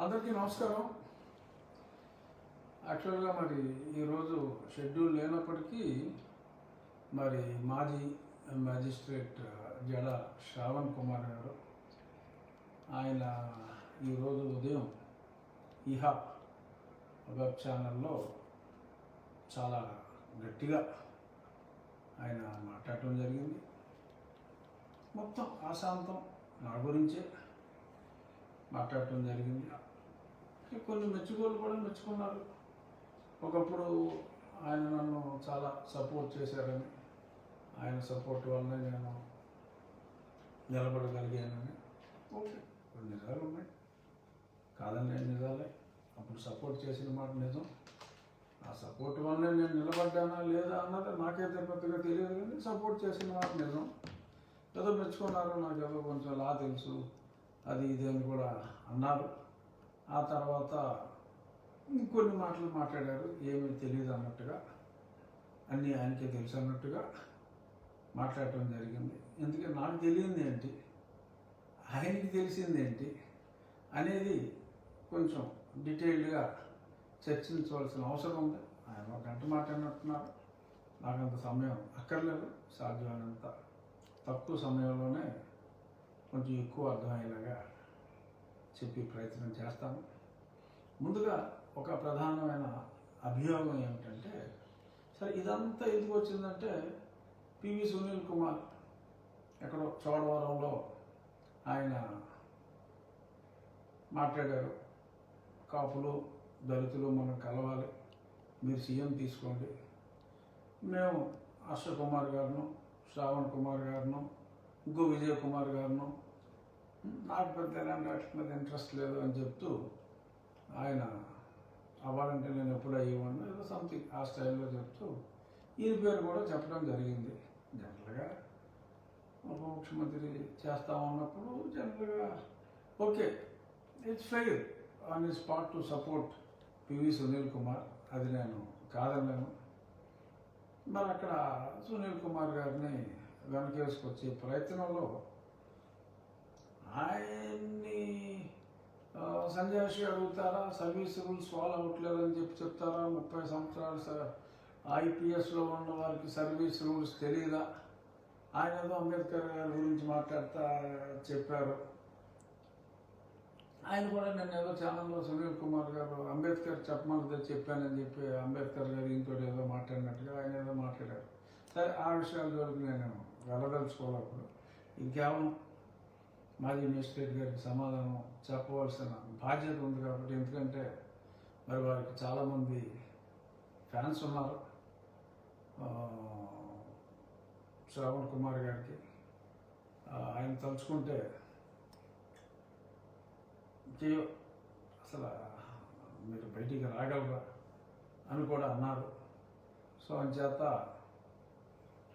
అందరికీ నమస్కారం. యాక్చువల్గా మరి ఈరోజు షెడ్యూల్ లేనప్పటికీ మరి మాజీ మ్యాజిస్ట్రేట్ జడ శ్రావణ్ కుమార్ గారు ఆయన ఈరోజు ఉదయం ఇహా వెబ్ ఛానల్లో చాలా గట్టిగా ఆయన మాట్లాడటం జరిగింది. మొత్తం ఆశాంతం నా గురించే మాట్లాడటం జరిగింది. కొన్ని మెచ్చుకోలు కూడా మెచ్చుకున్నారు. ఒకప్పుడు ఆయన నన్ను చాలా సపోర్ట్ చేశారని, ఆయన సపోర్ట్ వల్లనే నేను నిలబడగలిగానని. ఓకే, కొన్ని నిజాలు ఉన్నాయి, కాదని నిజాలే. అప్పుడు సపోర్ట్ చేసిన మాట నిజం. ఆ సపోర్ట్ వల్లనే నేను నిలబడ్డానా లేదా అన్నది నాకైతే పెద్దగా తెలియదు, కానీ సపోర్ట్ చేసిన మాట నిజం. ఏదో మెచ్చుకున్నారు, నాకు ఏదో కొంచెం లా తెలుసు అది ఇది అని కూడా అన్నారు. ఆ తర్వాత ఇంకొన్ని మాటలు మాట్లాడారు, ఏమీ తెలియదు అన్నట్టుగా, అన్నీ ఆయనకే తెలుసు అన్నట్టుగా మాట్లాడటం జరిగింది. ఎందుకంటే నాకు తెలియంది ఏంటి, ఆయనకి తెలిసింది ఏంటి అనేది కొంచెం డీటెయిల్డ్గా చర్చించవలసిన అవసరం ఉంది. ఆయన ఒక గంట మాట్లాడినట్టున్నారు. నాకంత సమయం అక్కర్లేదు. సాధ్యమైనంత తక్కువ సమయంలోనే కొంచెం ఎక్కువ అర్థమయ్యేలాగా చెప్పే ప్రయత్నం చేస్తాను. ముందుగా ఒక ప్రధానమైన అభియోగం ఏమిటంటే, సరే ఇదంతా ఎందుకు వచ్చిందంటే, పివి సునీల్ కుమార్ ఎక్కడో చోడవరంలో ఆయన మాట్లాడారు. కాపులు దళితులు మనం కలవాలి, మీరు సీఎం తీసుకోండి. మేము హర్ష కుమార్ గారును, శ్రావణ్ కుమార్ గారును, ఇంకో విజయ్ కుమార్ గారును, నాకు పెద్ద ఎలాంటి వాటి మీద ఇంట్రెస్ట్ లేదు అని చెప్తూ ఆయన అవ్వాలంటే నేను ఎప్పుడు అయ్యేవాడిని ఏదో సంథింగ్ ఆ స్టైల్లో చెప్తూ ఈయన పేరు కూడా చెప్పడం జరిగింది. జనరల్గా ఉప ముఖ్యమంత్రి చేస్తా ఉన్నప్పుడు జనరల్గా okay, it's fair on his part to support PV Sunil Kumar, అది నేను కాదన్నాను. మరి అక్కడ సునీల్ కుమార్ గారిని వెనకేసుకొచ్చే ప్రయత్నంలో ఆయన్ని సంజయ్ అడుగుతారా, సర్వీస్ రూల్స్ ఫాలో అవ్వట్లేదని చెప్తారా, 30 సంవత్సరాలు ఐపీఎస్లో ఉన్న వారికి సర్వీస్ రూల్స్ తెలియదా, ఆయన ఏదో అంబేద్కర్ గారి గురించి మాట్లాడుతా చెప్పారు. ఆయన కూడా నేను ఏదో ఛానల్లో సునీల్ కుమార్ గారు అంబేద్కర్ చెప్పమని చెప్పానని చెప్పి అంబేద్కర్ గారు ఇంకోటి ఏదో మాట్లాడినట్టుగా ఆయన ఏదో మాట్లాడారు. సరే, ఆ విషయాల జోలికి నేను వెళ్ళదలుచుకోలేప్పుడు ఇది కేవలం మాజీ మేజిస్ట్రేట్ గారికి సమాధానం చెప్పవలసిన బాధ్యత ఉంది కాబట్టి, ఎందుకంటే మరి వారికి చాలామంది ఫ్యాన్స్ ఉన్నారు శ్రావణ్ కుమార్ గారికి. ఆయన తలుచుకుంటే అసలు మీరు బయటికి రాగలరా అని కూడా అన్నారు. సో అంచేత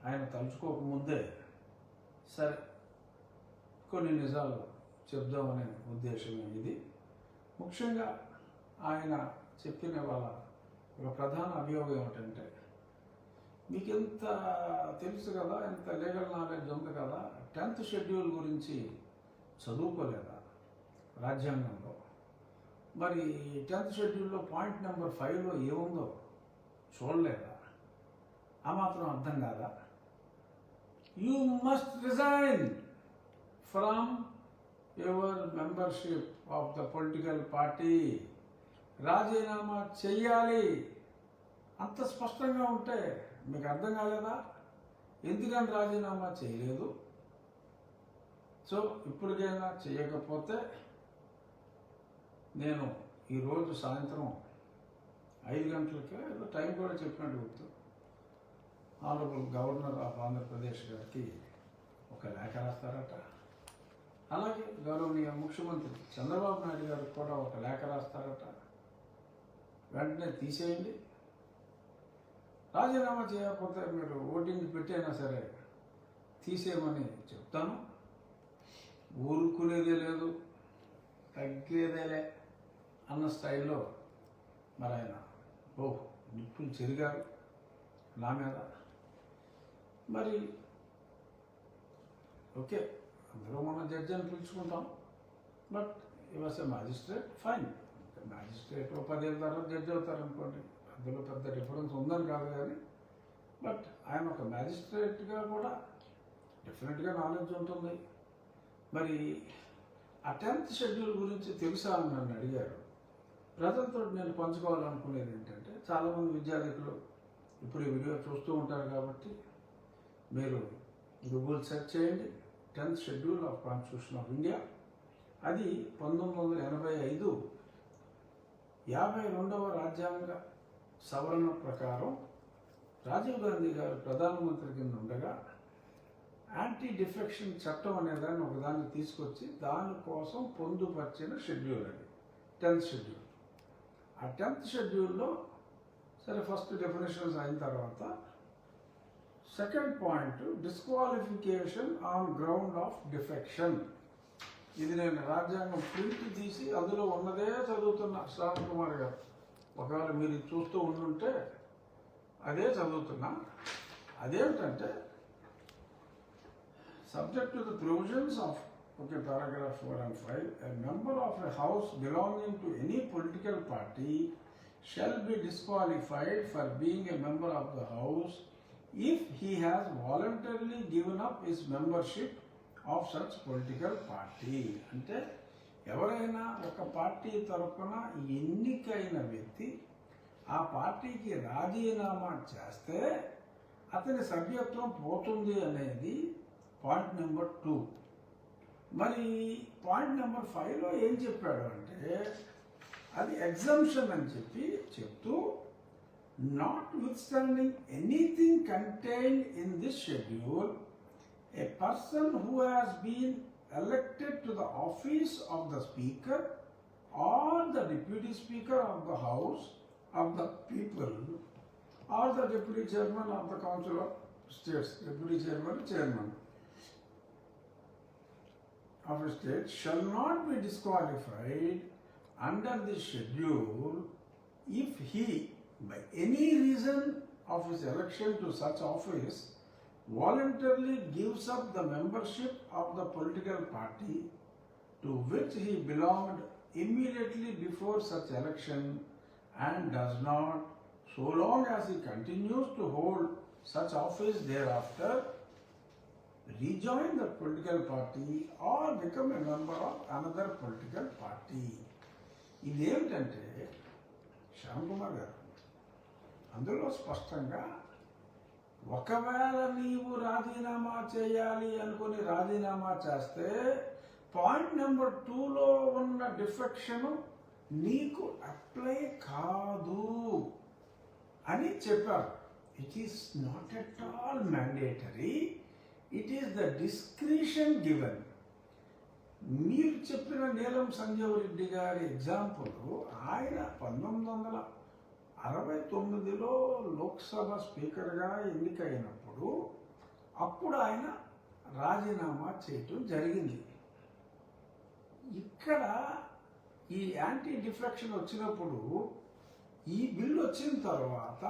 ఆయన తలుచుకోకముందే సరే కొన్ని నిజాలు చెప్దామనే ఉద్దేశమే ఇది. ముఖ్యంగా ఆయన చెప్పిన వాళ్ళ ఒక ప్రధాన అభియోగం ఏమిటంటే, మీకు ఎంత తెలుసు కదా, ఎంత లీగల్ నాలెడ్జ్ ఉంది కదా, 10th షెడ్యూల్ గురించి చదువుకోలేదా రాజ్యాంగంలో? మరి 10th షెడ్యూల్లో పాయింట్ నెంబర్ 5లో ఏముందో చూడలేదా? ఆ మాత్రం అర్థం కాదా? You must resign from your membership of the political party. రాజీనామా చెయ్యాలి. అంత స్పష్టంగా ఉంటే మీకు అర్థం కాలేదా? ఎందుకని రాజీనామా చేయలేదు? సో ఇప్పటికైనా చేయకపోతే నేను ఈరోజు సాయంత్రం 5 గంటలకే ఏదో టైం కూడా చెప్పినట్టు గుర్తు, ఆనరబుల్ గవర్నర్ ఆఫ్ ఆంధ్రప్రదేశ్ గారికి ఒక లేఖ రాస్తారట. అలాగే గౌరవనీయ ముఖ్యమంత్రి చంద్రబాబు నాయుడు గారికి కూడా ఒక లేఖ రాస్తారట. వెంటనే తీసేయండి, రాజీనామా చేయకపోతే మీరు ఓటింగ్ పెట్టైనా సరే తీసేయమని చెప్తాను. ఊరుకునేదే లేదు, తగ్గేదేలే అన్న స్టైల్లో మరి ఆయన నిప్పులు చెరిగారు నా మీద. మరి ఓకే, అందులో మనం జడ్జి అని పిలుచుకుంటాం, బట్ ఈ was a magistrate, fine. Magistrate 10 ఏళ్ళ తర్వాత జడ్జి అవుతారు అనుకోండి, అందులో పెద్ద డిఫరెన్స్ ఉందని కాదు కానీ, బట్ ఆయన ఒక మ్యాజిస్ట్రేట్గా కూడా డెఫినెట్గా నాలెడ్జ్ ఉంటుంది. మరి ఆ 10th షెడ్యూల్ గురించి తెలుసా అని నన్ను అడిగారు. ప్రజలతో నేను పంచుకోవాలనుకునేది ఏంటంటే, చాలామంది విద్యార్థులు ఇప్పుడు ఈ వీడియో చూస్తూ ఉంటారు కాబట్టి మీరు గూగుల్ సెర్చ్ చేయండి 10th schedule of constitution of India. అది 1985 52వ రాజ్యాంగ సవరణ ప్రకారం రాజీవ్ గాంధీ గారు ప్రధానమంత్రి కింద ఉండగా యాంటీ డిఫెక్షన్ చట్టం అనేదాన్ని ఒకదాన్ని తీసుకొచ్చి దానికోసం పొందుపరిచిన షెడ్యూల్ అది 10th షెడ్యూల్. ఆ 10th షెడ్యూల్లో సరే ఫస్ట్ డెఫినేషన్స్ అయిన తర్వాత second point disqualification on ground of defection. ఇది నేను రాజ్యాంగం ప్రింట్ తీసి అందులో ఉన్నదే చదువుతున్నా శ్రావణ్ కుమార్ గారు. ఒకవేళ మీరు చూస్తూ ఉండుంటే అదే చదువుతున్నా. అదేమిటంటే subject to the provisions of paragraph 4 and 5, a member of a house belonging to any political party shall be disqualified for being a member of the house if he has voluntarily given up his membership of such political party. అంటే ఎవరైనా ఒక party తరపున ఎన్నికైన వ్యక్తి ఆ పార్టీకి రాజీనామా చేస్తే అతని సభ్యత్వం పోతుంది అనేది పాయింట్ నెంబర్ 2. మరి పాయింట్ నెంబర్ 5లో ఏం చెప్పాడు అంటే అది ఎగ్జంప్షన్ అని చెప్తూ notwithstanding anything contained in this schedule a person who has been elected to the office of the speaker or the deputy speaker of the house of the people or the deputy chairman of the council of states, deputy chairman of a state shall not be disqualified under this schedule if he, by any reason of his election to such office, voluntarily gives up the membership of the political party to which he belonged immediately before such election and does not, so long as he continues to hold such office thereafter, rejoin the political party or become a member of another political party. ఇదేమిటంటే శ్యామ్ కుమార్ గారు అందులో స్పష్టంగా ఒకవేళ నీవు రాజీనామా చేయాలి అనుకుని రాజీనామా చేస్తే పాయింట్ నెంబర్ 2లో ఉన్న డిఫెక్షన్ నీకు అప్లై కాదు అని చెప్పారు. It is not at all mandatory, it is the discretion given. మీరు చెప్పిన నీలం సంజీవ్ రెడ్డి గారి ఎగ్జాంపుల్, ఆయన 1969లో లోక్సభ స్పీకర్గా ఎన్నికైనప్పుడు అప్పుడు ఆయన రాజీనామా చేయటం జరిగింది. ఇక్కడ ఈ యాంటీ డిఫెక్షన్ వచ్చినప్పుడు ఈ బిల్లు వచ్చిన తర్వాత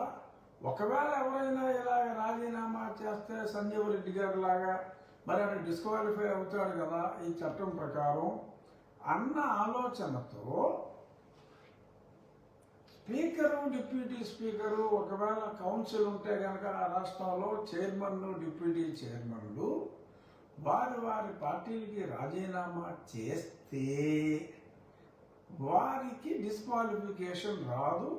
ఒకవేళ ఎవరైనా ఇలాగ రాజీనామా చేస్తే సంజీవ్ రెడ్డి గారి లాగా మరి ఆయన డిస్క్వాలిఫై అవుతాడు కదా ఈ చట్టం ప్రకారం అన్న ఆలోచనతో స్పీకరు డిప్యూటీ స్పీకరు ఒకవేళ కౌన్సిల్ ఉంటే కనుక ఆ రాష్ట్రంలో చైర్మన్ డిప్యూటీ చైర్మన్లు వారి వారి పార్టీలకి రాజీనామా చేస్తే వారికి డిస్క్వాలిఫికేషన్ రాదు.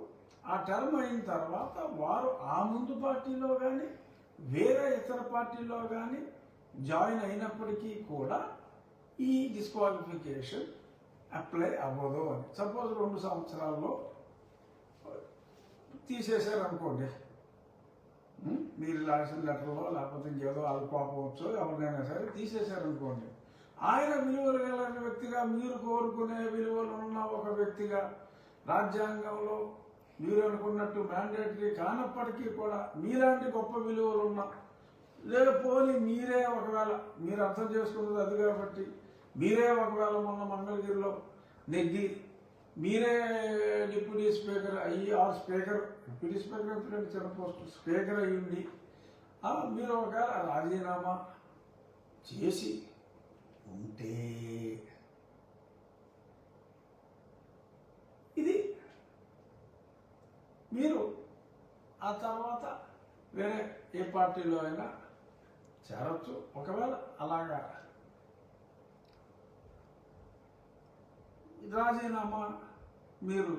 ఆ టర్మ్ అయిన తర్వాత వారు ఆ ముందు పార్టీలో కానీ వేరే ఇతర పార్టీలో కానీ జాయిన్ అయినప్పటికీ కూడా ఈ డిస్క్వాలిఫికేషన్ అప్లై అవ్వదు అని. సపోజ్ 2 సంవత్సరాల్లో తీసేశారు అనుకోండి, మీరు రాసిన లెటర్లో లేకపోతే ఇంకేదో అల్పాపవచ్చో ఎవరినైనా సరే తీసేశారనుకోండి, ఆయన విలువలు కలిగిన వ్యక్తిగా మీరు కోరుకునే విలువలు ఉన్న ఒక వ్యక్తిగా రాజ్యాంగంలో మీరు అనుకున్నట్టు మ్యాండేటరీ కానప్పటికీ కూడా మీలాంటి గొప్ప విలువలు ఉన్నా లేకపోని మీరే ఒకవేళ మీరు అర్థం చేసుకున్నది అది కాబట్టి మీరే ఒకవేళ మొన్న మంగళగిరిలో నెగ్గి మీరే డిప్యూటీ స్పీకర్ అయ్యి ఆ స్పీకర్ డిప్యూటీ స్పీకర్ ఎప్పుడంటే చిన్న పోస్ట్ స్పీకర్ అయ్యింది మీరు ఒకవేళ రాజీనామా చేసి ఉంటే మీరు ఆ తర్వాత వేరే ఏ పార్టీలో అయినా చేరవచ్చు. ఒకవేళ అలాగా రాజీనామా మీరు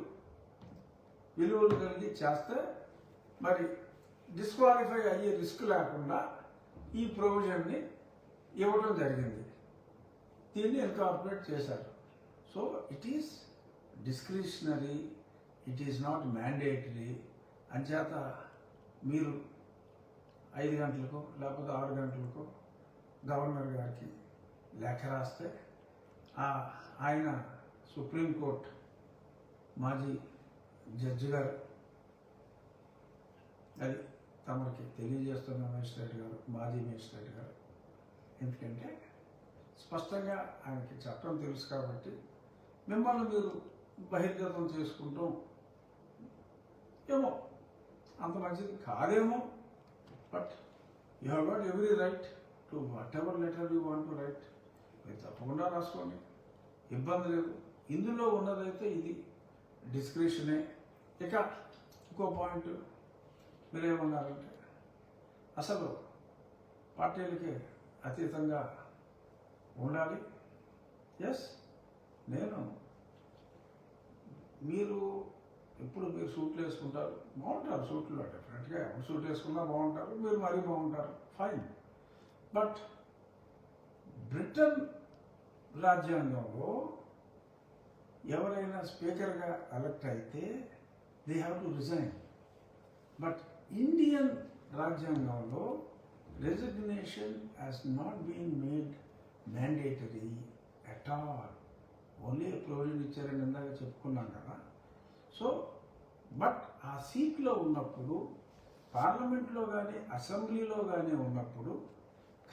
విలువలు కలిగి చేస్తే మరి డిస్క్వాలిఫై అయ్యే రిస్క్ లేకుండా ఈ ప్రొవిజన్ని ఇవ్వడం జరిగింది. దీన్ని ఇన్కార్పొరేట్ చేశారు. So it is discretionary, it is not mandatory. అంచేత మీరు 5 గంటలకు లేకపోతే 6 గంటలకు గవర్నర్ గారికి లేఖ రాస్తే ఆయన సుప్రీంకోర్టు మాజీ జడ్జి గారు అది తమకి తెలియజేస్తున్న మేజిస్ట్రేట్ గారు, మాజీ మేజిస్ట్రేట్ గారు, ఎందుకంటే స్పష్టంగా ఆయనకి చట్టం తెలుసు కాబట్టి మిమ్మల్ని మీరు బహిర్గతం చేసుకుంటాం ఏమో అంత మంచిది కాదేమో, but you have got every right to what ever letter U want to right. మీరు తప్పకుండా రాసుకోండి, ఇబ్బంది లేదు. ఇందులో ఉన్నదైతే ఇది డిస్క్రిషనే. ఇక ఇంకో పాయింట్ మీరేమన్నారంటే అసలు పార్టీలకి అతీతంగా ఉండాలి. ఎస్, నేను మీరు ఇప్పుడు మీరు సూట్లు వేసుకుంటారు, బాగుంటారు సూట్లో, డెఫినెట్గా ఎవరు సూట్ వేసుకున్నా బాగుంటారు, మీరు మరీ బాగుంటారు, ఫైన్. బట్ బ్రిటన్ రాజ్యాంగంలో ఎవరైనా స్పీకర్గా ఎలక్ట్ అయితే they have to resign. But Indian రాజ్యాంగంలో resignation has not been made mandatory at all. Only provision ఇచ్చారని ఇందాక చెప్పుకున్నాం కదా. సో బట్ ఆ సీట్లో ఉన్నప్పుడు, పార్లమెంట్లో కానీ అసెంబ్లీలో కానీ ఉన్నప్పుడు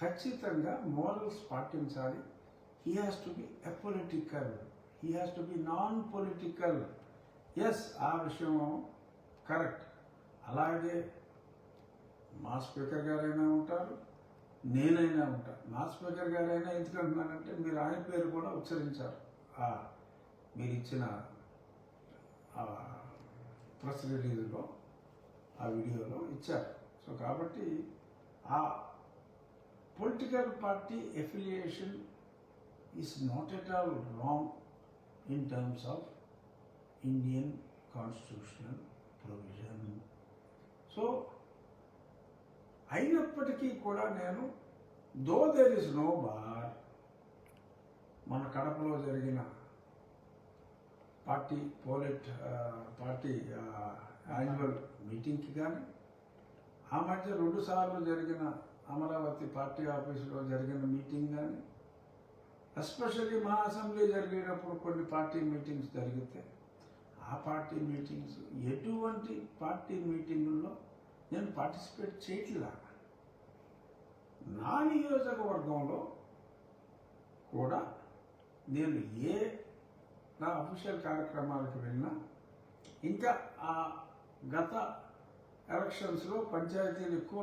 ఖచ్చితంగా మోరల్స్ పాటించాలి. He has to be apolitical, he has to be non political. Yes, ఆ విషయం కరెక్ట్. అలాగే మా స్పీకర్ గారైనా ఉంటారు, నేనైనా ఉంటాను. మా స్పీకర్ గారైనా ఎందుకు అంటున్నానంటే మీరు ఆయన పేరు కూడా ఉచ్చరించారు మీరు ఇచ్చిన ప్రెస్ రిలీజ్లో, ఆ వీడియోలో ఇచ్చారు. సో కాబట్టి ఆ political party affiliation is not at all wrong in terms of Indian constitutional provision. So అయినప్పటికీ కూడా నేను though there is no bar, మన కడపలో జరిగిన పార్టీ యాన్యువల్ మీటింగ్కి కానీ, ఆ మధ్య 2 సార్లు జరిగిన అమరావతి పార్టీ ఆఫీసులో జరిగిన మీటింగ్ కానీ, ఎస్పెషల్లీ మా అసెంబ్లీ జరిగేటప్పుడు కొన్ని పార్టీ మీటింగ్స్ జరిగితే ఆ పార్టీ మీటింగ్స్, ఎటువంటి పార్టీ మీటింగుల్లో నేను పార్టిసిపేట్ చేయట్లా. నా నియోజకవర్గంలో కూడా నేను నా అఫీషియల్ కార్యక్రమాలకు వెళ్ళినా, ఇంకా ఆ గత ఎలక్షన్స్లో పంచాయతీలు ఎక్కువ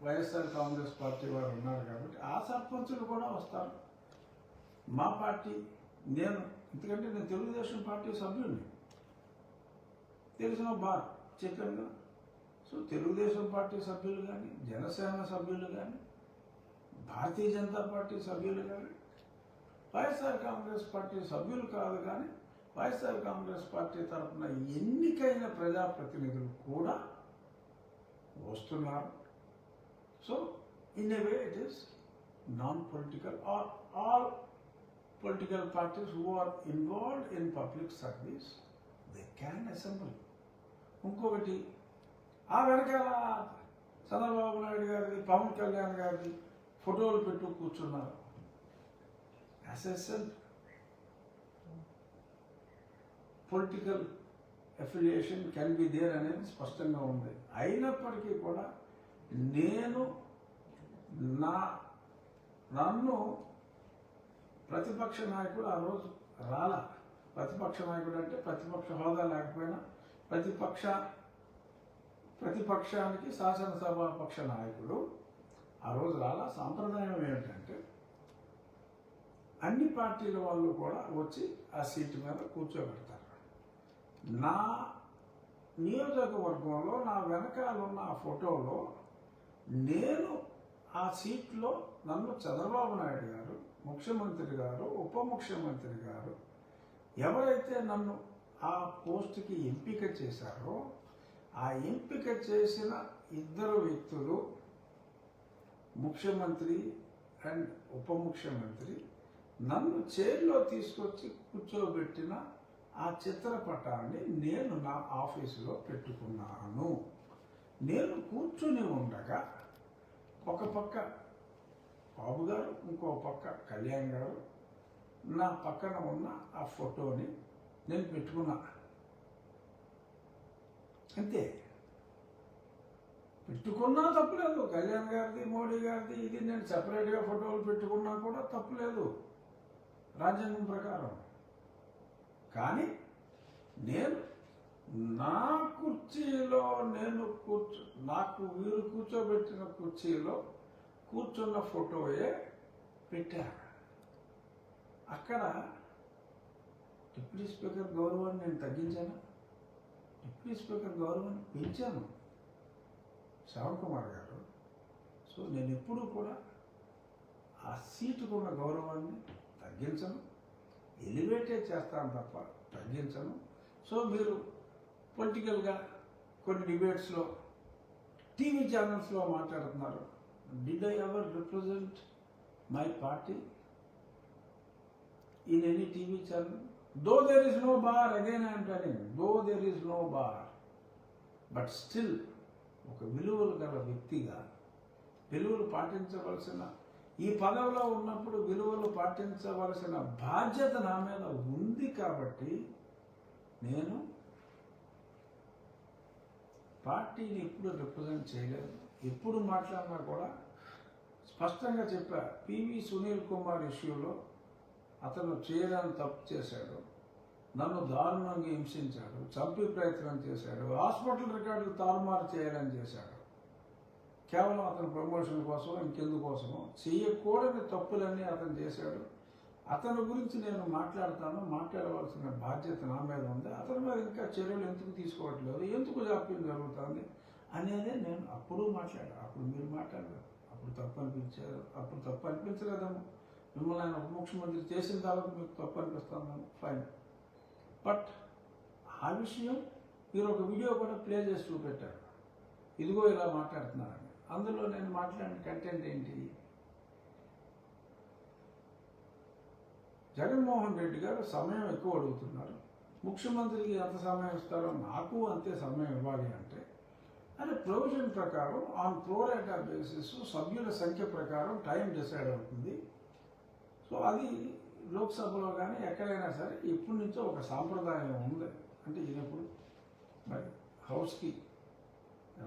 వైఎస్ఆర్ కాంగ్రెస్ పార్టీ వారు ఉన్నారు కాబట్టి ఆ సర్పంచులు కూడా వస్తారు. మా పార్టీ ఎందుకంటే నేను తెలుగుదేశం పార్టీ సభ్యుడిని, తెలిసిన బార్ చెప్పాను. సో తెలుగుదేశం పార్టీ సభ్యులు కానీ, జనసేన సభ్యులు కానీ, భారతీయ జనతా పార్టీ సభ్యులు కానీ, వైఎస్ఆర్ కాంగ్రెస్ పార్టీ సభ్యులు కాదు కానీ వైఎస్ఆర్ కాంగ్రెస్ పార్టీ తరఫున ఎన్నికైన ప్రజాప్రతినిధులు కూడా వస్తున్నారు. So in a way it is non political or all political parties who are involved in public service they can assembly. ఇంకొకటి, ఆ వెనకాల చంద్రబాబు నాయుడు గారిది, పవన్ కళ్యాణ్ గారిది ఫోటోలు పెట్టు కూర్చున్నారు. అసెసన్ political affiliation can be there అనేది స్పష్టంగా ఉంది. అయినప్పటికీ కూడా నన్ను ప్రతిపక్ష నాయకుడు ఆ రోజు ప్రతిపక్ష నాయకుడు అంటే ప్రతిపక్ష హోదా లేకపోయినా ప్రతిపక్షానికి శాసనసభాపక్ష నాయకుడు ఆ రోజు సాంప్రదాయం ఏమిటంటే అన్ని పార్టీల వాళ్ళు కూడా వచ్చి ఆ సీటు మీద కూర్చోబెడతారు. నియోజకవర్గంలో నా వెనకాల ఉన్న ఆ ఫోటోలో నేను ఆ సీట్లో నన్ను చంద్రబాబు నాయుడు గారు, ముఖ్యమంత్రి గారు, ఉప ముఖ్యమంత్రి గారు ఎవరైతే నన్ను ఆ పోస్టుకి ఎంపిక చేశారో ఆ ఎంపిక చేసిన ఇద్దరు వ్యక్తులు ముఖ్యమంత్రి అండ్ ఉప ముఖ్యమంత్రి నన్ను చైర్లో తీసుకొచ్చి కూర్చోబెట్టిన ఆ చిత్రపటాన్ని నేను నా ఆఫీసులో పెట్టుకున్నాను. నేను కూర్చుని ఉండగా ఒక పక్క బాబు గారు, ఇంకో పక్క కళ్యాణ్ గారు, నా పక్కన ఉన్న ఆ ఫోటోని నేను పెట్టుకున్నా. అంతే, పెట్టుకున్నా తప్పులేదు. కళ్యాణ్ గారిది, మోడీ గారిది ఇది నేను సపరేట్గా ఫోటోలు పెట్టుకున్నా కూడా తప్పులేదు రాజ్యాంగం ప్రకారం. కానీ నేను నా కుర్చీలో నాకు వీరు కూర్చోబెట్టిన కుర్చీలో కూర్చున్న ఫోటోయే పెట్టారు. అక్కడ డిప్యూటీ స్పీకర్ గౌరవాన్ని నేను తగ్గించాను, డిప్యూటీ స్పీకర్ గౌరవాన్ని పెంచాను శ్రవణ్ కుమార్ గారు. సో నేను ఎప్పుడూ కూడా ఆ సీటుకున్న గౌరవాన్ని తగ్గించను, ఎలివేటే చేస్తాను తప్ప తగ్గించను. సో మీరు పొలిటికల్గా కొన్ని డిబేట్స్లో టీవీ ఛానల్స్లో మాట్లాడుతున్నారు. Did I ever represent my party in any TV channel? Though there is no bar, again I am telling, though there is no bar, but still ఒక విలువలు గల వ్యక్తిగా విలువలు పాటించవలసిన ఈ పదవిలో ఉన్నప్పుడు విలువలు పాటించవలసిన బాధ్యత నా మీద ఉంది. కాబట్టి నేను పార్టీని ఎప్పుడు రిప్రజెంట్ చేయలేదు. ఎప్పుడు మాట్లాడినా కూడా స్పష్టంగా చెప్పా. పివి సునీల్ కుమార్ ఇష్యూలో అతను చేయడానికి తప్పు చేశాడు, నన్ను దారుణంగా హింసించాడు, చంపే ప్రయత్నం చేశాడు, హాస్పిటల్ రికార్డులు తారుమారు చేయాలని చేశాడు. కేవలం అతని ప్రమోషన్ కోసం, ఇంకెందుకోసమో చేయకూడని తప్పులన్నీ అతను చేశాడు. అతని గురించి నేను మాట్లాడవలసిన బాధ్యత నా మీద ఉంది. అతని మీద ఇంకా చర్యలు ఎందుకు తీసుకోవట్లేదు, ఎందుకు జాప్యం జరుగుతుంది అనేది నేను అప్పుడు మాట్లాడాను. అప్పుడు మీరు మాట్లాడారు, అప్పుడు తప్పు అనిపించలేదేమో. మిమ్మల్ని ఆయన ఉప ముఖ్యమంత్రి చేసిన తర్వాత మీకు తప్పు అనిపిస్తాను, ఫైన్. బట్ ఆ విషయం మీరు ఒక వీడియో కూడా ప్లే చేసి చూపెట్టారు, ఇదిగో ఇలా మాట్లాడుతున్నారని. అందులో నేను మాట్లాడిన కంటెంట్ ఏంటి? జగన్మోహన్ రెడ్డి గారు సమయం ఎక్కువ అడుగుతున్నారు, ముఖ్యమంత్రికి ఎంత సమయం ఇస్తారో నాకు అంతే సమయం ఇవ్వాలి అంటే, అది ప్రొవిజన్ ప్రకారం ఆన్ ప్రోరేటా బేసిస్ సభ్యుల సంఖ్య ప్రకారం టైం డిసైడ్ అవుతుంది. సో అది లోక్సభలో కానీ ఎక్కడైనా సరే ఇప్పటి నుంచో ఒక సాంప్రదాయం ఉంది. అంటే ఈయనప్పుడు మరి హౌస్కి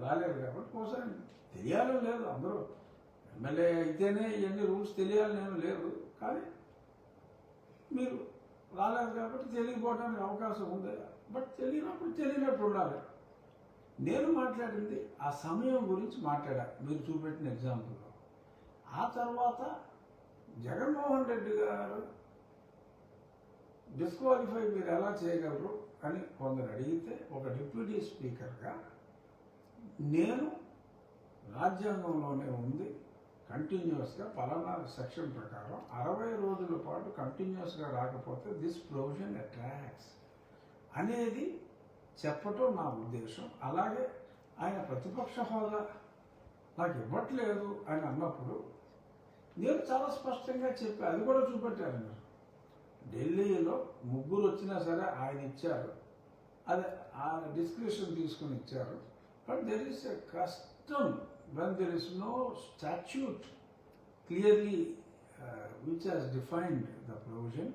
రాలేదు కాబట్టి ఒకసారి తెలియాలని లేదు, అందరూ ఎమ్మెల్యే అయితేనే ఇవన్నీ రూల్స్ తెలియాలని ఏమి లేదు. కానీ మీరు రాలేదు కాబట్టి తెలియకపోవడానికి అవకాశం ఉంది. బట్ తెలియనప్పుడు తెలియనట్టు ఉండాలి. నేను మాట్లాడింది ఆ సమయం గురించి మాట్లాడా, మీరు చూపెట్టిన ఎగ్జాంపుల్లో. ఆ తర్వాత జగన్మోహన్ రెడ్డి గారు డిస్క్వాలిఫై మీరు ఎలా చేయగలరు అని కొందరు అడిగితే, ఒక డిప్యూటీ స్పీకర్గా నేను రాజ్యాంగంలోనే ఉంది కంటిన్యూస్గా పలానా సెక్షన్ ప్రకారం 60 రోజుల పాటు కంటిన్యూస్గా రాకపోతే దిస్ ప్రొవిజన్ అట్రాక్ట్స్ అనేది చెప్పటం నా ఉద్దేశం. అలాగే ఆయన ప్రతిపక్ష హోదా నాకు ఇవ్వట్లేదు అని అన్నప్పుడు నేను చాలా స్పష్టంగా చెప్పాను, అది కూడా చూపెట్టారు. మీరు ఢిల్లీలో 3 వచ్చినా సరే ఆయన ఇచ్చారు, అది ఆయన డిస్క్రిప్షన్ తీసుకుని ఇచ్చారు. But there is a custom when there is no statute clearly which has defined the provision.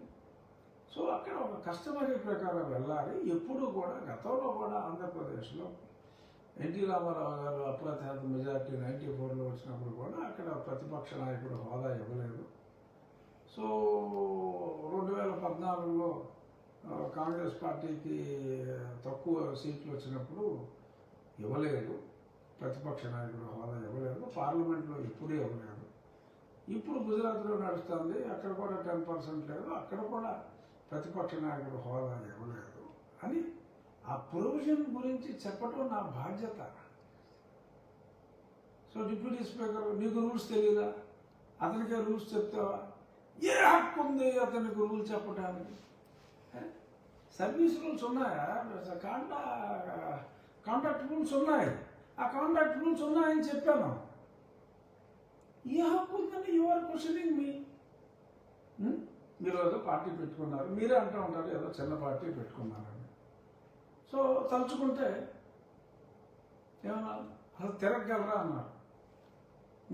So అక్కడ ఒక కస్టమరీ ప్రకారం వెళ్ళాలి. ఎప్పుడు కూడా గతంలో కూడా ఆంధ్రప్రదేశ్లో ఎన్టీ రామారావు గారు అప్రతిహత మెజార్టీ 94లో వచ్చినప్పుడు కూడా అక్కడ ప్రతిపక్ష నాయకుడు హోదా ఇవ్వలేదు. సో 2014లో కాంగ్రెస్ పార్టీకి తక్కువ సీట్లు వచ్చినప్పుడు ఇవ్వలేదు, ప్రతిపక్ష నాయకుడు హోదా ఇవ్వలేదు. పార్లమెంట్లో ఎప్పుడూ ఇవ్వలేదు. ఇప్పుడు గుజరాత్లో నడుస్తుంది, అక్కడ కూడా 10% లేదు, అక్కడ కూడా ప్రతిపక్ష నాయకుడు హోదా ఇవ్వలేదు అని ఆ ప్రొవిజన్ గురించి చెప్పడం నా బాధ్యత. సో డిప్యూటీ స్పీకర్, నీకు రూల్స్ తెలియదా? అతనికే రూల్స్ చెప్తావా? ఏ హక్కు ఉంది అతనికి రూల్ చెప్పడానికి? సర్వీస్ రూల్స్ ఉన్నాయా? కాంటాక్ట్ రూల్స్ ఉన్నాయి. ఆ కాంటాక్ట్ రూల్స్ ఉన్నాయని చెప్పాను. ఏ హక్కు ఉందని యు ఆర్ క్వశ్చనింగ్ మీ. మీరు ఏదో పార్టీ పెట్టుకున్నారు, మీరే అంటూ ఉంటారు ఏదో చిన్న పార్టీ పెట్టుకున్నారని. సో తలుచుకుంటే ఏమన్నా అసలు తిరగగలరా అన్నారు.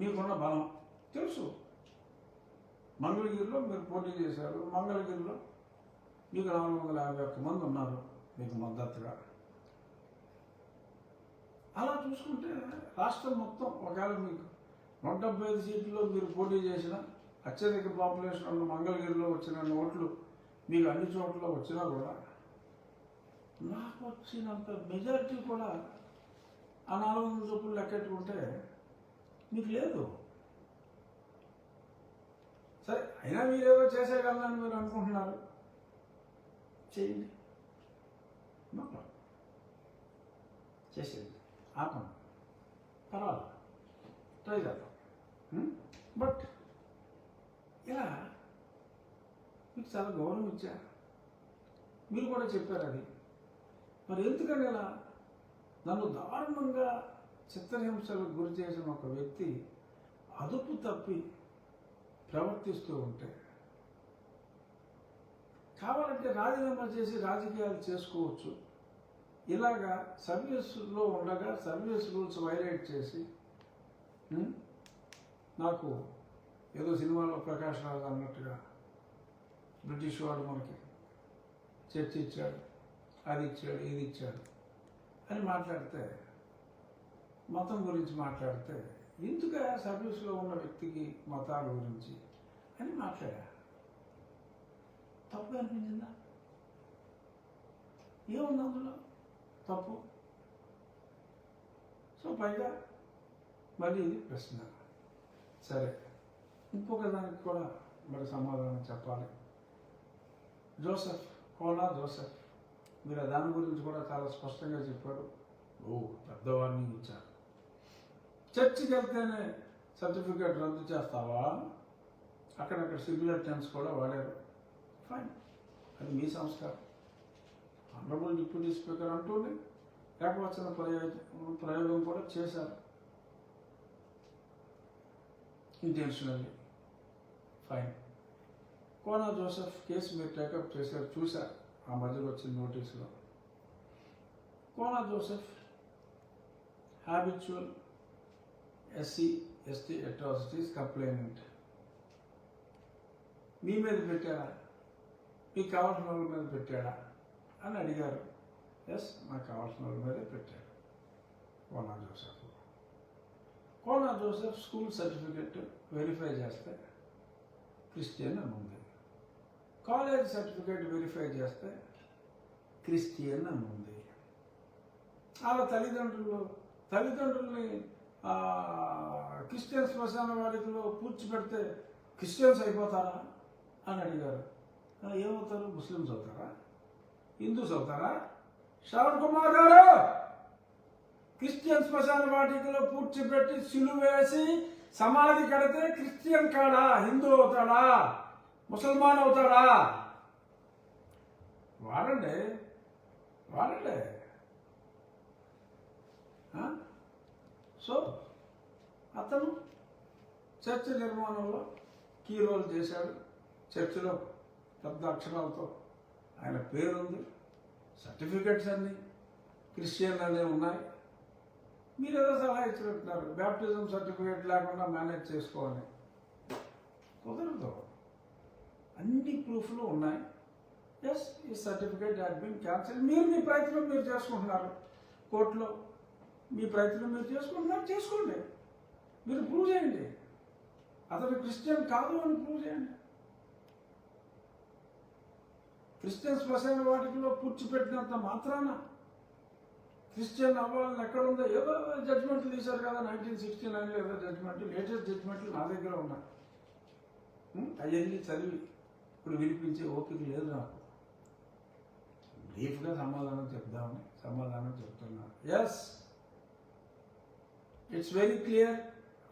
మీకున్న బలం తెలుసు. మంగళగిరిలో మీరు పోటీ చేశారు. మంగళగిరిలో మీకు 451 మంది ఉన్నారు మీకు మద్దతుగా. అలా చూసుకుంటే రాష్ట్రం మొత్తం ఒకవేళ మీకు 175 సీట్లలో మీరు పోటీ చేసిన అత్యధిక పాపులేషన్ ఉన్న మంగళగిరిలో వచ్చిన ఓట్లు మీకు అన్ని చోట్ల వచ్చినా కూడా నాకు వచ్చినంత మెజారిటీ కూడా ఆ 400 చొప్పులు లెక్కెట్టుకుంటే మీకు లేదు. సరే, అయినా మీరేదో చేసేయగలరని మీరు అనుకుంటున్నారు, చేయండి, చేసేది ఆపండి, పర్వాలేదు, ట్రై చేద్దాం. బట్ ఇలా మీకు చాలా గౌరవం ఇచ్చా, మీరు కూడా చెప్పారు అది. మరి ఎందుకని ఇలా నన్ను దారుణంగా చిత్రహింసలకు గురి చేసిన ఒక వ్యక్తి అదుపు తప్పి ప్రవర్తిస్తూ ఉంటే, కావాలంటే రాజీనామా చేసి రాజకీయాలు చేసుకోవచ్చు. ఇలాగా సర్వీసులో ఉండగా సర్వీస్ రూల్స్ వైలేట్ చేసి నాకు ఏదో సినిమాలో ప్రకాష్ రాజు అన్నట్టుగా బ్రిటిష్ వాడు మనకి చర్చ ఇచ్చాడు, అది ఇచ్చాడు, ఇది ఇచ్చాడు అని మాట్లాడితే, మతం గురించి మాట్లాడితే, ఎందుకు సర్వీస్లో ఉన్న వ్యక్తికి మతాల గురించి అని మాట్లాడా. తప్పు అనిపించిందా? ఏముంది అందులో తప్పు? సో పైగా మళ్ళీ ఇది ప్రశ్న. సరే, ఇంకొక దానికి కూడా మరి సమాధానం చెప్పాలి. కోనా జోసెఫ్ మీరు దాని గురించి కూడా చాలా స్పష్టంగా చెప్పారు. పెద్ద వార్నింగ్ ఇచ్చారు. చర్చికి వెళ్తేనే సర్టిఫికేట్ రద్దు చేస్తావా? అక్కడక్కడ సింగులర్ టెన్స్ కూడా వాడారు. ఫైన్, అది మీ సంస్కారం. ఆనరబుల్ డిప్యూటీ స్పీకర్ అంటూనే ఏకవచన ప్రయోగం కూడా చేశారు intentionally. Fine. Kona Joseph case మీరు టేకప్ చేశారు, చూశారు ఆ మధ్యలో వచ్చిన నోటీసులో. Kona Joseph habitual SC/ST atrocities complainant. మీ మీద పెట్టాడా? మీకు కావాల్సిన వాళ్ళ మీద పెట్టాడా అని అడిగారు. ఎస్, నాకు కావాల్సిన వాళ్ళ మీదే పెట్టాడు Kona Joseph. Kona Joseph school certificate verify చేస్తే క్రిస్టియన్ అని ఉంది. కాలేజ్ సర్టిఫికేట్ వెరిఫై చేస్తే క్రిస్టియన్ అని ఉంది. వాళ్ళ తల్లిదండ్రుల్ని క్రిస్టియన్ శ్మశాన వాడికలో పూడ్చిపెడితే క్రిస్టియన్స్ అయిపోతారా అని అడిగారు. ఏమవుతారు? ముస్లిమ్స్ అవుతారా? హిందూస్ అవుతారా? శ్రవణ్ కుమార్ గారు, క్రిస్టియన్ శ్మశాన వాటికలో పూడ్చిపెట్టి సిలువేసి సమాధి కడితే క్రిస్టియన్ కాడా? హిందూ అవుతాడా? ముసల్మాన్ అవుతాడా? వాడండి. సో అతను చర్చ్ నిర్మాణంలో కీ రోల్ చేశాడు. చర్చిలో పెద్ద అక్షరాలతో ఆయన పేరుంది. సర్టిఫికెట్స్ అన్నీ క్రిస్టియన్ అనే ఉన్నాయి. మీరు ఏదో సలహా ఇచ్చినట్టున్నారు, బ్యాప్టిజం సర్టిఫికేట్ లేకుండా మేనేజ్ చేసుకోవాలి. కుదరదు. అన్ని ప్రూఫ్లు ఉన్నాయి. ఎస్, ఈ సర్టిఫికేట్ హ్యాడ్ బీన్ క్యాన్సిల్. మీరు మీ ప్రయత్నం మీరు చేసుకుంటున్నారు, కోర్టులో మీ ప్రయత్నం మీరు చేసుకుంటున్నారు, చేసుకోండి. మీరు ప్రూవ్ చేయండి, అతను క్రిస్టియన్ కాదు అని ప్రూవ్ చేయండి. క్రిస్టియన్ శ్మశాన వాటికలో పూడ్చిపెట్టినంత మాత్రాన క్రిస్టియన్ అవ్వాలని ఎక్కడుందో? ఏదో జడ్జిమెంట్లు తీశారు కదా 1969లో, ఏదో జడ్జిమెంట్, లేటెస్ట్ జడ్జిమెంట్లు నా దగ్గర ఉన్నాయి. అవన్నీ చదివి ఇప్పుడు వినిపించే ఓపిక లేదు నాకు. బ్రీఫ్గా సమాధానం చెప్తున్నా. Yes, it's very clear.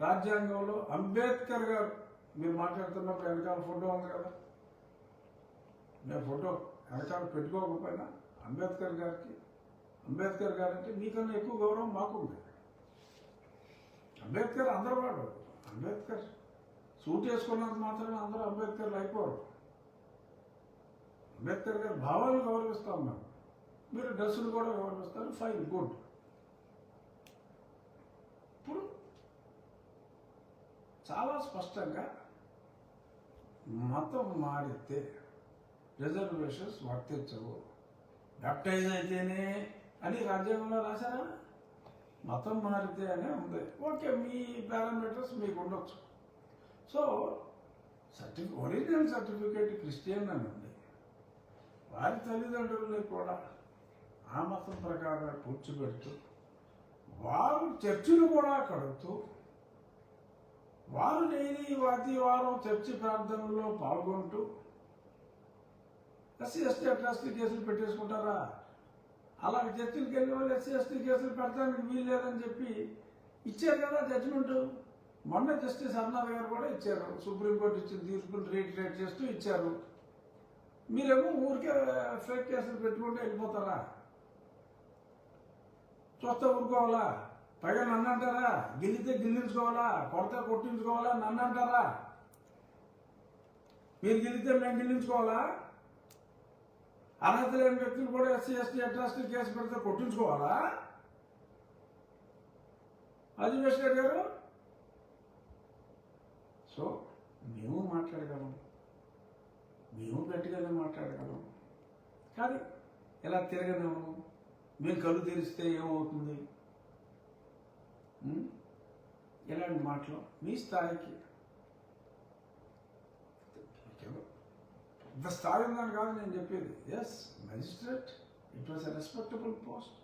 రాజ్యాంగంలో అంబేద్కర్ గారు, మీరు మాట్లాడుతున్నప్పుడు వెనకాల ఫోటో ఉంది కదా, నేను ఫోటో వెనకాల పెట్టుకోకపోయినా అంబేద్కర్ గారు అంటే మీకన్నా ఎక్కువ గౌరవం మాకుంది. అంబేద్కర్ అందరూ వాడు. అంబేద్కర్ సూట్ వేసుకున్నంత మాత్రమే అందరూ అంబేద్కర్లు అయిపోరు. అంబేద్కర్ గారి భావాలను గౌరవిస్తాం మేము. మీరు డ్రెస్సులు కూడా గౌరవిస్తారు. Fine, good. ఇప్పుడు చాలా స్పష్టంగా మతం మారితే రిజర్వేషన్స్ వర్తించవు. బ్యాప్టైజ్ అయితేనే అని రాజ్యాంగంలో రాశారా? మతం మారితే అనే ఉంది. ఓకే, మీ పారామీటర్స్ మీకు ఉండొచ్చు. సో ఒరిజినల్ సర్టిఫికేట్ క్రిస్టియన్ అని ఉంది. వారి తల్లిదండ్రులని కూడా ఆ మతం ప్రకారం కూర్చోబెడుతూ, వారు చర్చిలు కూడా కడుతూ, వారు డైలీ వారం చర్చి ప్రార్థనలో పాల్గొంటూ ఎస్సీ ఎస్టీ అట్రాసిటీ కేసులు పెట్టేసుకుంటారా? అలాగే చర్చిలకు వెళ్ళే వాళ్ళు ఎస్సీ ఎస్టీ కేసులు పెడతానికి వీలు లేదని చెప్పి ఇచ్చారు కదా జడ్జిమెంట్. మొన్న జస్టిస్ అరుణాథ్ గారు కూడా ఇచ్చారు. సుప్రీంకోర్టు ఇచ్చిన తీర్పులు రీట్రేట్ చేస్తూ ఇచ్చారు. మీరేమో ఊరికే ఫేక్ కేసులు పెట్టుకుంటే వెళ్ళిపోతారా? చూస్తే ఊరుకోవాలా? పైగా నన్ను అంటారా? గిల్లితే గిల్లించుకోవాలా? కొడితే కొట్టించుకోవాలా? నన్ను అంటారా? మీరు గిల్లితే మేము గిల్లించుకోవాలా? అర్హత లేని వ్యక్తులు కూడా ఎస్సీ ఎస్టీ అట్రాసిటీ కేసు పెడితే కొట్టించుకోవాలా? అజిమేశ్వర్ గారు, సో మేము మాట్లాడగలం, మేము గట్టిగానే మాట్లాడగలం. కానీ ఎలా తిరగలేము. మేము కళ్ళు తెరిస్తే ఏమవుతుంది? ఇలాంటి మాటలు మీ స్థాయికి ఇంత స్థాయి ఉందని కాదు నేను చెప్పేది. Yes, magistrate, it was a respectable post.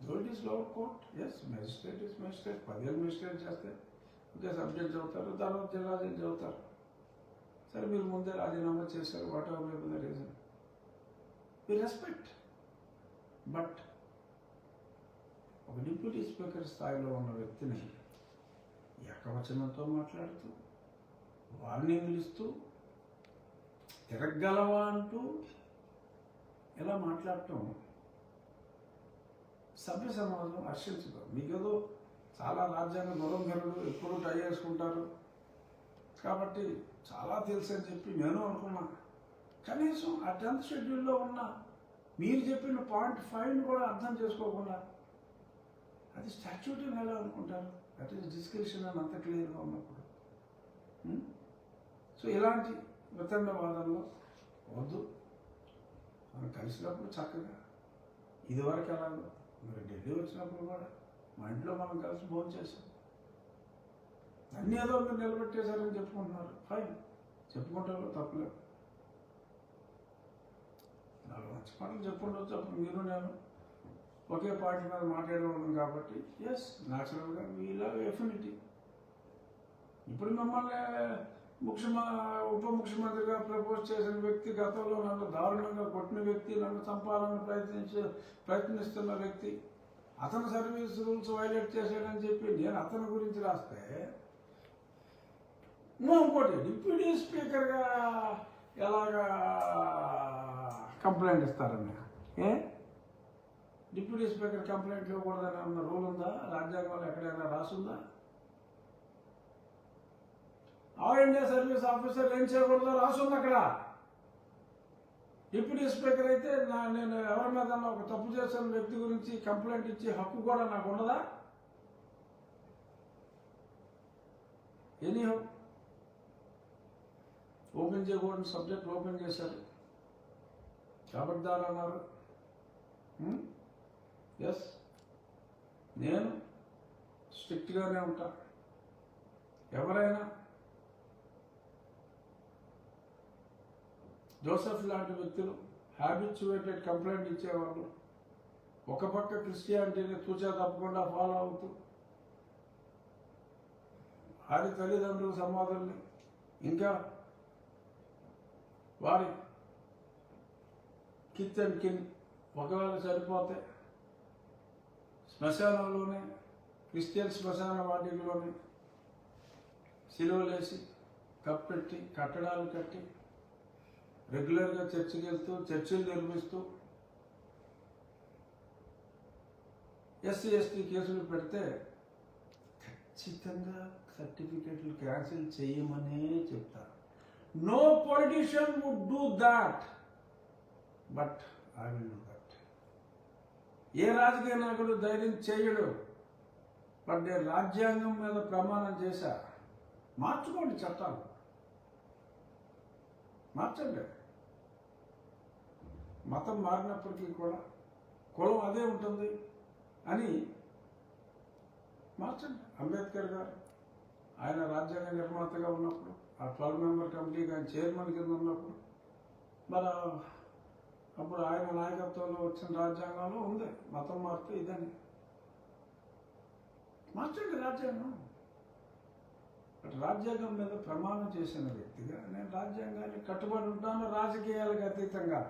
Though it is lower court. Yes, magistrate is magistrate. 10 ఏళ్ళు మెజిస్ట్రేట్ చేస్తే ఒకే సబ్జెక్ట్ చదువుతారు, తర్వాత జిల్లా జడ్జి చదువుతారు. సరే, మీరు ముందే రాజీనామా చేశారు, whatever may be the reason, we respect. But ఒక డిప్యూటీ స్పీకర్ స్థాయిలో ఉన్న వ్యక్తిని ఏకవచనంతో మాట్లాడుతూ, వార్నింగ్లు ఇస్తూ, తిరగలవా అంటూ ఇలా మాట్లాడటం సభ్య సమాజం హర్షించదు. మీకేదో చాలా రాజ్యాంగ దూరంగరుడు, ఎప్పుడు ట్రై చేసుకుంటారు కాబట్టి చాలా తెలుసు అని చెప్పి నేను అనుకున్నా. కనీసం ఆ 10th షెడ్యూల్లో ఉన్న మీరు చెప్పిన .5 కూడా అర్థం చేసుకోకుండా అది స్టాట్యూట్ అని ఎలా అనుకుంటారు? దట్ ఈస్ డిస్క్రిప్షన్ అని అంత క్లియర్గా ఉన్నప్పుడు. సో ఇలాంటి వితండవాదంలో వద్దు. మనం కలిసినప్పుడు చక్కగా ఇదివరకు ఎలాగో మీరు ఢిల్లీ వచ్చినప్పుడు కూడా మా ఇంట్లో మనం కలిసి భోజనం చేసాం. అన్నీ ఏదో మీరు నిలబెట్టేశారని చెప్పుకుంటున్నారు. ఫైన్, చెప్పుకుంటారు, తప్పలేదు. నాకు మంచి మాటలు చెప్పుకుంటూ అప్పుడు మీరు నేను ఒకే పార్టీ మీద మాట్లాడేవాళ్ళం కాబట్టి ఎస్, న్యాచురల్గా వీళ్ళ ఎఫినిటీ. ఇప్పుడు మిమ్మల్ని ఉప ముఖ్యమంత్రిగా ప్రపోజ్ చేసిన వ్యక్తి, గతంలో నన్ను దారుణంగా కొట్టిన వ్యక్తి, నన్ను చంపాలని ప్రయత్నిస్తున్న వ్యక్తి, అతను సర్వీస్ రూల్స్ వైలేట్ చేశాడని చెప్పి నేను అతని గురించి రాస్తే, ఇంకోటి డిప్యూటీ స్పీకర్గా ఎలాగా కంప్లైంట్ ఇస్తారని, డిప్యూటీ స్పీకర్ కంప్లైంట్ ఇవ్వకూడదని అన్న రూల్ ఉందా? రాజ్యాంగంలో ఎక్కడైనా రాసుందా? ఆల్ ఇండియా సర్వీస్ ఆఫీసర్ ఏం చేయకూడదో రాసుంది అక్కడ. డిప్యూటీ స్పీకర్ అయితే నేను ఎవరి మీద ఒక తప్పు చేసిన వ్యక్తి గురించి కంప్లైంట్ ఇచ్చే హక్కు కూడా నాకు ఉండదా? ఎనీ హక్కు ఓపెన్ చేయకూడని సబ్జెక్ట్ ఓపెన్ చేశారు. కబడ్దార్ అన్నారు. ఎస్, నేను స్ట్రిక్ట్గానే ఉంటా. ఎవరైనా జోసెఫ్ లాంటి వ్యక్తులు హ్యాబిచ్యువేటెడ్ కంప్లైంట్ ఇచ్చేవాళ్ళు, ఒక పక్క క్రిస్టియానిటీని తూచా తప్పకుండా ఫాలో అవుతూ వారి తల్లిదండ్రుల సమాధుల్ని, ఇంకా వారి కిత్ అండ్ కిన్ ఒకవేళ చనిపోతే శ్మశానంలోనే, క్రిస్టియన్ శ్మశాన వాటికలోనే సిలువలేసి కప్పెట్టి కట్టడాలు కట్టి రెగ్యులర్గా చర్చికి వెళ్తూ చర్చిలు నిర్మిస్తూ ఎస్సీ ఎస్టీ కేసులు పెడితే ఖచ్చితంగా సర్టిఫికెట్లు క్యాన్సిల్ చేయమనే చెప్తారు. No politician would do that, but I will do that. ఏ రాజకీయ నాయకుడు ధైర్యం చేయడు. బట్ నేను రాజ్యాంగం మీద ప్రమాణం చేశా. మార్చుకోండి చట్టాలు, మార్చండి. మతం మారినప్పటికీ కూడా కులం అదే ఉంటుంది అని మార్చండి. అంబేద్కర్ గారు ఆయన రాజ్యాంగ నిర్మాతగా ఉన్నప్పుడు, ఆ 12 మెంబర్ కమిటీకి ఆయన చైర్మన్ కింద ఉన్నప్పుడు, మరి అప్పుడు ఆయన నాయకత్వంలో వచ్చిన రాజ్యాంగంలో ఉంది మతం మారితే ఇదని. మార్చండి రాజ్యాంగం. రాజ్యాంగం మీద ప్రమాణం చేసిన వ్యక్తిగా నేను రాజ్యాంగాన్ని కట్టుబడి ఉంటాను, రాజకీయాలకు అతీతంగా.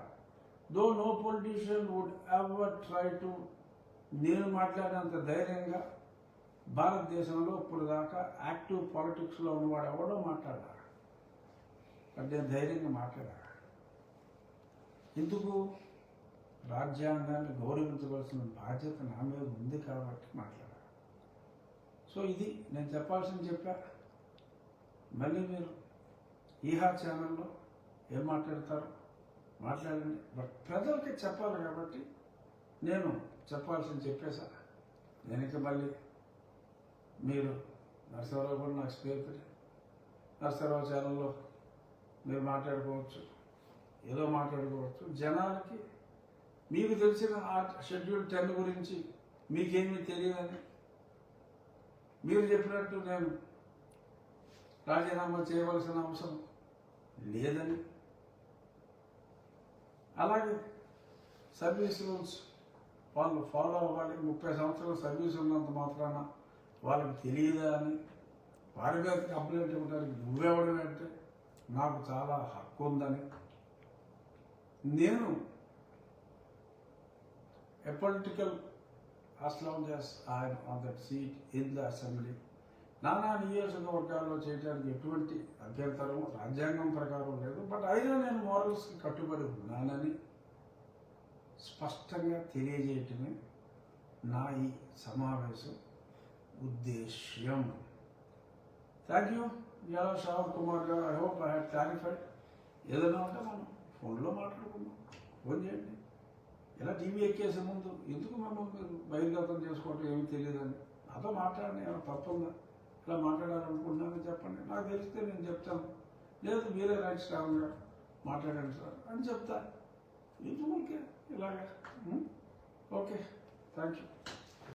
Though no politician would ever try to, నేను మాట్లాడినంత ధైర్యంగా భారతదేశంలో ఇప్పుడు దాకా యాక్టివ్ పాలిటిక్స్లో ఉన్నవాడు ఎవడో మాట్లాడా. అంటే నేను ధైర్యంగా మాట్లాడా. ఎందుకు? రాజ్యాంగాన్ని గౌరవించవలసిన బాధ్యత నా మీద ఉంది కాబట్టి మాట్లాడా. సో ఇది నేను చెప్పాల్సింది చెప్పా. మళ్ళీ మీరు ఈహా ఛానల్లో ఏం మాట్లాడతారో మాట్లాడండి. బట్ ప్రజలకి చెప్పాలి కాబట్టి నేను చెప్పాల్సింది చెప్పేసా. నేను మళ్ళీ మీరు నరసింహారావు కూడా నాకు స్నేహితుడు, నరసింహారావు ఛానల్లో మీరు మాట్లాడుకోవచ్చు, ఏదో మాట్లాడుకోవచ్చు. జనాలకి మీకు తెలిసిన ఆ షెడ్యూల్ 10 గురించి మీకేమీ తెలియదని, మీరు చెప్పినట్టు నేను రాజీనామా చేయవలసిన అవసరం లేదని, అలాగే సర్వీస్ రూల్స్ వాళ్ళు ఫాలో అవ్వాలి, 30 సంవత్సరాల సర్వీస్ ఉన్నంత మాత్రాన వాళ్ళకి తెలియదా అని వారి మీద కంప్లైంట్ ఇవ్వడానికి నువ్వెవడం అంటే నాకు చాలా హక్కు ఉందని, నేను a political as long as I am on that seat in the assembly, నానా నియోజకవర్గాల్లో చేయడానికి ఎటువంటి అభ్యంతరం రాజ్యాంగం ప్రకారం లేదు. బట్ అయినా నేను మోరల్స్కి కట్టుబడి ఉన్నానని స్పష్టంగా తెలియజేయటమే నా ఈ సమావేశం ఉద్దేశ్యం. థ్యాంక్ యూ యాదవ్ శ్రావణ్ కుమార్ గారు. I hope I had clarified. ఏదైనా ఉంటే మనం ఫోన్లో మాట్లాడుకుందాం, ఫోన్ చేయండి. ఇలా టీవీ ఎక్కేసే ముందు ఎందుకు మనం మీరు బహిర్గతం చేసుకోవటం ఏమీ తెలియదని నాతో మాట్లాడండి. ఏమైనా తప్పుందా? ఇలా మాట్లాడాలనుకుంటున్నానని చెప్పండి, నాకు తెలిస్తే నేను చెప్తాను. లేదు మీరే రైట్ స్ట్రాంగ్గా మాట్లాడండి సార్ అని చెప్తా. ఎందుకు ఇలాగా. Okay, thank you.